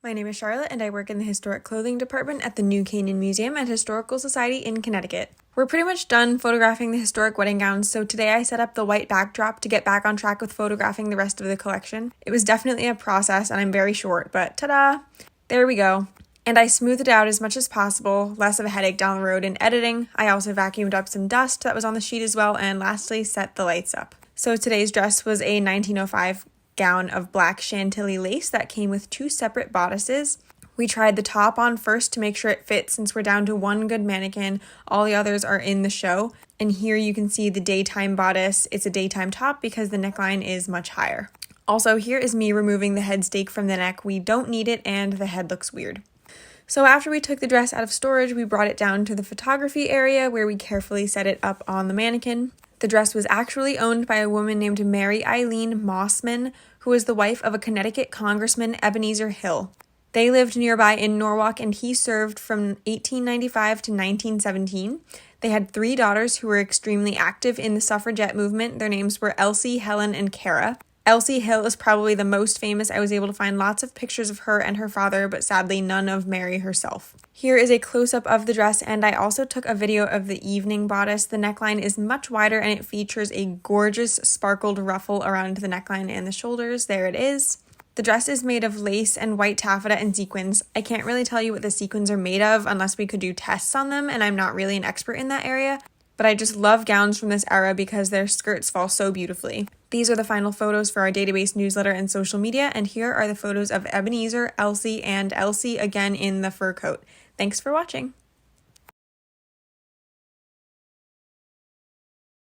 My name is Charlotte and I work in the Historic Clothing Department at the New Canaan Museum and Historical Society in Connecticut. We're pretty much done photographing the historic wedding gowns, so today I set up the white backdrop to get back on track with photographing the rest of the collection. It was definitely a process and I'm very short, but ta-da! There we go. And I smoothed it out as much as possible, less of a headache down the road in editing. I also vacuumed up some dust that was on the sheet as well, and lastly set the lights up. So today's dress was a 1905 gown of black chantilly lace that came with 2 separate bodices. We tried the top on first to make sure it fit since we're down to 1 good mannequin. All the others are in the show. And here you can see the daytime bodice. It's a daytime top because the neckline is much higher. Also, here is me removing the head stake from the neck. We don't need it and the head looks weird. So after we took the dress out of storage, we brought it down to the photography area where we carefully set it up on the mannequin. The dress was actually owned by a woman named Mary Eileen Mossman, who was the wife of a Connecticut Congressman, Ebenezer Hill. They lived nearby in Norwalk and he served from 1895 to 1917. They had 3 daughters who were extremely active in the suffragette movement. Their names were Elsie, Helen, and Cara. Elsie Hill is probably the most famous. I was able to find lots of pictures of her and her father, but sadly none of Mary herself. Here is a close-up of the dress, and I also took a video of the evening bodice. The neckline is much wider and it features a gorgeous sparkled ruffle around the neckline and the shoulders. There it is. The dress is made of lace and white taffeta and sequins. I can't really tell you what the sequins are made of unless we could do tests on them, and I'm not really an expert in that area. But I just love gowns from this era because their skirts fall so beautifully. These are the final photos for our database newsletter and social media, and here are the photos of Ebenezer, Elsie, and Elsie again in the fur coat. Thanks for watching!